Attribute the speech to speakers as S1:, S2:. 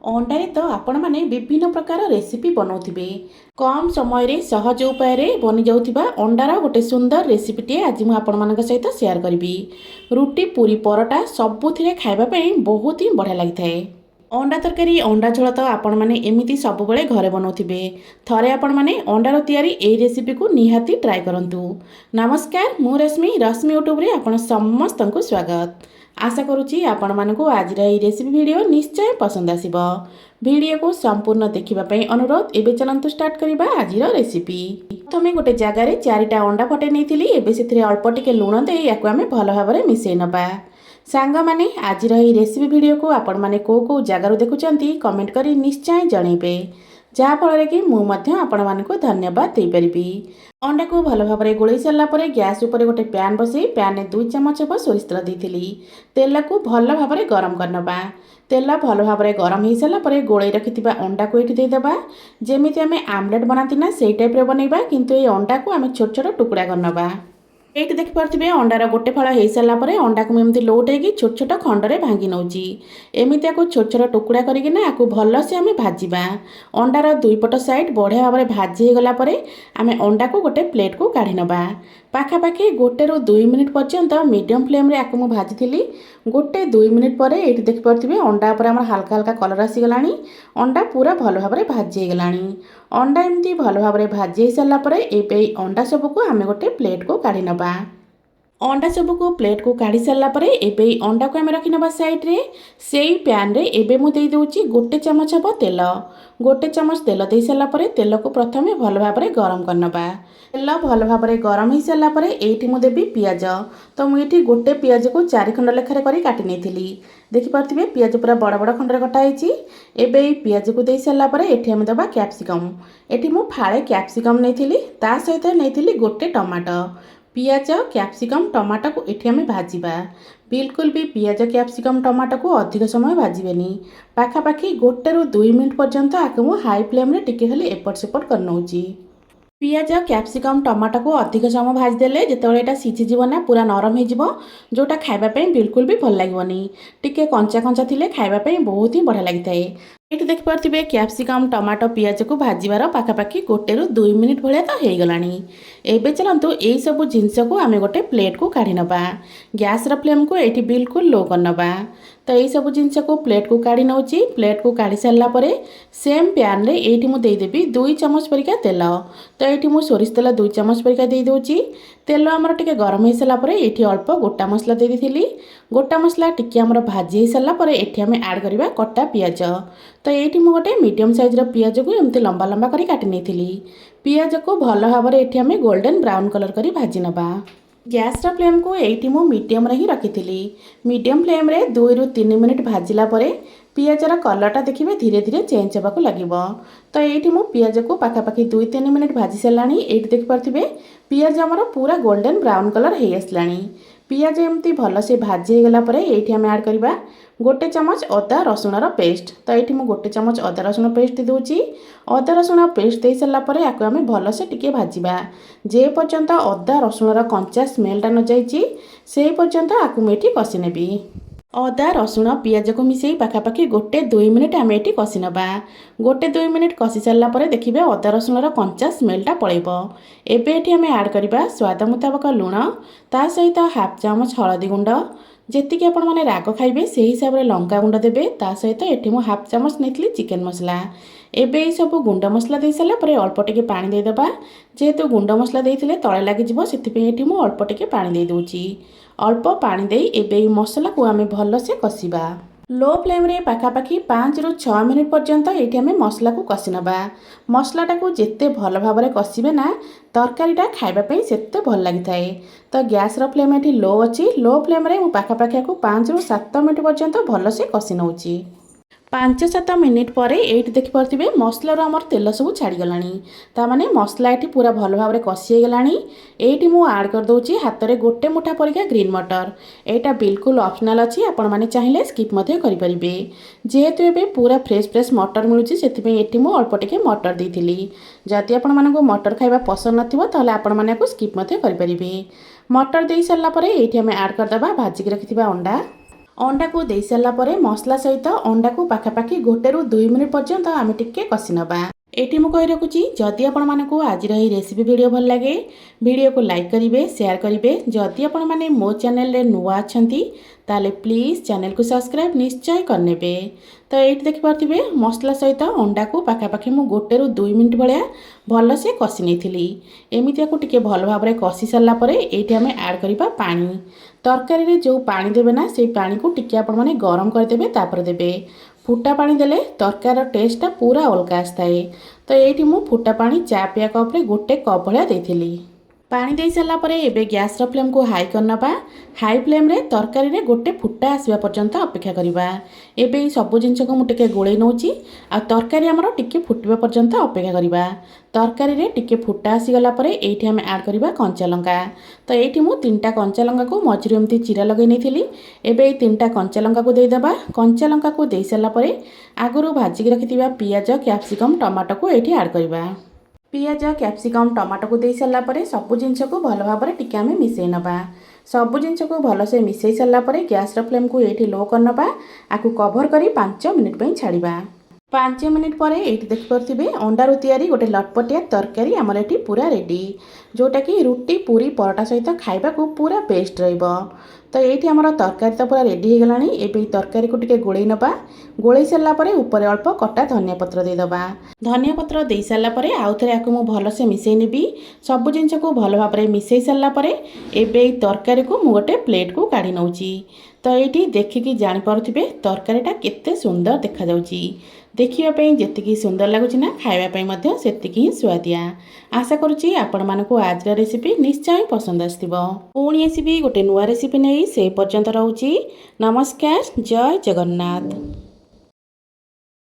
S1: अंडारे तो आपण मैंने विभिन्न प्रकार रेसिपी बनाउथिबे। कम समय रे सहज उपाय रे बनि जाउथिबा अंडार गोटे सुंदर रेसिपीटे आज मु आपण मानक सहित शेयर करबी। रुटी पूरी परोटा सबुथिरे खाइबा पई बहुत ही बढ़िया लागिथाए। अंडा तरकारी अंडा झोल तो आपण माने एमिति सब बेले घरे बनाउथिबे। थरे आपण माने अंडार तयारी ए रेसिपी को निहाती ट्राई करंतु। नमस्कार, मु रश्मि यूट्यूब रे आपण समस्तंकु स्वागत। आशा करुच्ची आपण मानकु आज रेसिपी वीडियो निश्चय पसंद आसीबो। वीडियो को संपूर्ण देखिबा पई अनुरोध। एबे चलंतु स्टार्ट करिबा आजिर रेसिपी। प्रथमे गोटे जगार चारिटा अंडा फटे नेथिली। एबे सेथिरे अल्प टिके लूण दे याकु आमे भलो भाबरे मिसेई नबा। सांग माने आजिर एही रेसिपी वीडियो को आपण माने को जगारु देखुचंती कमेंट करी निश्चय जणैबे, जहाँ फल कि मुझे आपण मानक धन्यवाद दे पारिबी। अंडा को भल भाव में गोल सारा पर गैस उपर गोटे पैन बसई पैन में 2 चमच हम सोरिष तेल देती। तेल को भल भाव में गरम करनबा। तेल भल भाव में गरम हो सारापर गोल रखि अंडा को ये देदेबा। जमी आम आमलेट बनाती ना से टाइप बनइबा, किंतु ये अंडा को आम छोट छोट टुकड़ा करनबा। ये देखिपे अंडार गोटे फल हो सारापर अंडा को मुझे लौटे छोट छोट खंडे भांगी नौची। एमती छोट छोट टुकड़ा करना भल से आम भाजवा। अंडार दुई पट साइड बढ़िया भाव में भाजी हो गला आम अंडा को गोटे प्लेट को काढ़ी नबा। पाखापाखि 1 ରୁ 2 मिनिट पर्यंत मीडियम फ्लेम रे आकु भाजी। 1-2 मिनिट पर ये देखिपे अंडा पर हल्का हल्का कलर आसीगला। अंडा पूरा भल भाव में भाजी गला। अंडा एमती भल भाव में भाजी सारापर ये अंडा सबको आम गोटे प्लेट को काढ़ी नबा। अंडा सबको प्लेट को काढ़ी सारापर एबे अंडा को आम रखी नबा साइड रे। से पैन रे एबे मु दे दूची 1 चमच हम तेल। 1 चमच तेल दे सारापर तेल को प्रथमे भल भाव में गरम करनबा। तेल भल भाव में गरम हो सारापर एठी मु देबी पियाज। तो मुझे गोटे पियाज को 4 खंड लेखारे करी काटी नेथिली। देखिपे पियाज पूरा बड़ बड़ खंडे कटा होईची। एबे पियाज को दे सारापर एठी हम देबा कैप्सिकम। एठी मु फाळे कैप्सिकम नेथिली, ता सहित नेथिली गोटे टमाटो। पियाज कैप्सिकम टमाटो को एठी आमे भाजिबा। बिल्कुल भी पियाज कैप्सिकम टमाटो को अधिक समय भाजबेनी। पाखापाखि 1 ରୁ 2 मिनिट पर्यंत आके मु हाई फ्लेम रे टिके खाली एपट सेपट कर नौची। पियाज कैप्सिकम टमाटो को अधिक समय भाजीदेले जितेबाला यहाँ सीझीज ना पूरा नरम हो, जोटा खावाई बिल्कुल भी भल लगे। टिके कंचा कंचा थिले खावाई बहुत ही बढ़िया लगी थाए। ये देखिपे कैप्सिकम टमाटो पियाज को भाजबार पाखापाखि 1 ରୁ 2 मिनिट भाया तो हो गला। एबे चलतु यही सब जिनस को आम गोटे प्लेट को काढ़ी नबा। गैस फ्लेम को ये बिल्कुल लो करनबा। तो यही सब जिनस को प्लेट को काढ़ी नौची। प्लेट को काढ़ी सारापर सेम पैन रे ये मुदेदेवी 2 चमच परिका तेल। तो ये मुझे सोरिष तेल 2 चमच परिका दे दूची। तेल आमर टिके गरम हो सारापर ये अल्प गोटा मसला दे देती। गोटा मसला टिके आमर भाजी हो सारापर ये आम ऐड करवा कटा पियाज। तो ये मुझे गोटे मीडियम साइज पियाज को एमती लंबा लंबा कर काटी नहीं। पियाज को भल भाव में ये गोल्डन ब्राउन कलर कर भाजी नबा। गैस फ्लेम को ये मीडियम ही रखी। मीडियम फ्लेम रे 2 ରୁ 3 मिनिट भाजिला पियाजर कलरटा देखिए धीरे धीरे चेंज होगा लगे। तो ये मुझे पियाज को पाखापाखि 2-3 मिनिट भाजी सारा। ये देखिपे पियाज आमर पूरा गोल्डन ब्राउन कलर हो आसला। पियाज एमती भल से भाजी गला ये आम ऐड करवा 1 चमच अदा रसुण पेस्ट। तो ये मुझे 1 चमच अदा रसुण पेस्ट दूची। अदा रसुण पेस्ट दे सारापर आपको आम भल से टिके भाजवा। जे पर्यंत अदा रसुणर कंचा स्मेलटा न जाइए से पर्यंत आपको मुझे कषि नेबी। अदा रसुण पियाज को मिसई पाखापाखि 1-2 मिनिट आम ये कषि नबा। 1-2 मिनिट कषि सारापर देखिए अदा रसुणर कंचा स्मेलटा पलैब। एबे आम ऐड करवा स्वाद मुताबक लुण, ता सहित हाफ चामच हलदी गुंड, जेतिकी आपण माने राग खाइबे से हिसाब रे लंका गुंड देबे। ता सहित एठी मु हाफ चामच नेतली चिकन मसला। एबे ये सब गुंड मसला दे सारा पर अल्प टिके पानी दे देबा। जेहेतु गुंड मसला देइथिले तळे लागि जिवो सेति एठी मु अल्प टिके पानी दे दोची। अल्प पानी देई एबे मसला को आमे भल से कसिबा। लो फ्लेम रे पाखापाखि 5 ରୁ 6 मिनिट पर्यंत ये आम मसला को कषि नबा। मसलाटा को जिते भल भाव में कषिबे ना तरकारीटा खाइबापी सेते भल लगी थाए। तो गैस फ्लेम ये लो अच्छी। लो फ्लेम रे पाखापाखि 5 ରୁ 7 मिनिट पर्यंत भल से कषि नौची। 5-7 मिनिट पर ये देखिपे मसलार आमर तेल सब छाड़गला। ताने मसला ये पूरा भल भाव में कषिगला। ये मुझे आड कर दूची हाथ में 1 मुठा परिका ग्रीन मटर। यहाँ बिल्कुल ऑप्शनल अच्छी, आपण मैंने चाहिए स्किप करेंगे। जेहेतु ये पूरा फ्रेश फ्रेश मटर मिलूँ से मुझे अल्प टिके मटर देती। जदि आपण मानक मटर खाइबा पसंद नथिबो ताले आपण माने को स्किप करेंगे। मटर दे सारापर ये आम ऐड करदे भाजिक रखिथिबा अंडा। अंडा को दे सारा पर मसला सहित अंडा को पाखापाखि 1 ରୁ 2 मिनिट पर्यंत आम टिके कषि नबा। एटी मु कहि रखुची जदि आपण मानकु आजिर एही रेसिपी वीडियो भल लागे वीडियो को लाइक करिवे शेयर करिवे। जदि आपण माने मो चैनल रे नुआ अछंती ताले प्लीज चैनल को सब्सक्राइब निश्चय करनेबे। तो एटी देखि पारथिबे मसला सहित अंडा को पाखापाखि मु 1 ରୁ 2 मिनिट भलिया भल से कषि नेथिली। एमितिया को टिके भल भाबरे कषि सरला परे एटी हमें ऐड करिबा पानी। तरकारी रे जो पानी देबे ना से पानी को टिके आपण माने गरम कर देबे तापर देबे। फुटा पानी देले तरकार टेस्टा पूरा अलग आसताए। तो ये मु फुटा पानी चा पिया कप रे 1 कप भलिया देथिली। पानी दे सारा पर एबे गैस फ्लेम को हाई करनबा। हाई फ्लेम रे तरकारी रे 1 फुटा आसवा पर्यंत अपेक्षा करिबा। एबे सब जिंस को मु टिके गोळै नउची आ तरकारी हमरो टिके फुटबा पर्यंत अपेक्षा करिबा। तरकारी रे टिके फुटा आसी गला पर एठी हम ऐड करिबा कंचा लंका। तो एठी मु 3टा कंचा लंका को मझिरे एमती चिरा लगै नेथिली। एबे ए 3टा कंचा लंका को दे देबा। कंचा लंका को दे सारा पर आगुरु भाजी के रखिथिबा पियाज कैप्सिकम टमाटो को एठी ऐड करिबा। पियाज कैप्सिकम टमाटो को दे सारा पर सब जिंस को भल भाव टिके आम मिसई नबा। सब जिंस को भल से मिसई सारा पर गैस फ्लेम को एठी लो करनबा। आकु कवर करी 5 मिनिट पई छाड़िबा। 5 मिनिट पर एठी देखि परथिबे अंडारु तयारी गोटे लटपटिया तरकारी हमर एठी पूरा रेडी। जोटा कि रुटी पूरी परोटा सहित खाइबा को पूरा बेस्ट रहइबो। तो ये आमर तरकारी तो पूरा रेडी हो गलानी। एबे तरकारी को टिके गोळै नबा। गोळै सारा पर ऊपर अल्प कटा धनिया पत्र दे दबा। धनिया पत्र दे सारा पर आउ थरे आकु मु भल से मिसई नेबी। सब जिंस को भल भाव रे मिसई सारा पर एबे तरकारी को मु गोटे प्लेट को काढी नउची। तो ये देखिकी जानि पारुथिबे तरकारीटा केते सुंदर देखा जाउची। देखिबा पई जेतिकी सुंदर लागुची ना खाइबा पई मध्ये सेतिकी ही स्वादिया। आशा करूची आपण मानकु आजर रेसिपी निश्चय पसंद आस्तिबो। पुणी एसिबी गोटे नुआ रेसिपी नै से पर्यंत रहउची। नमस्कार, जय जगन्नाथ।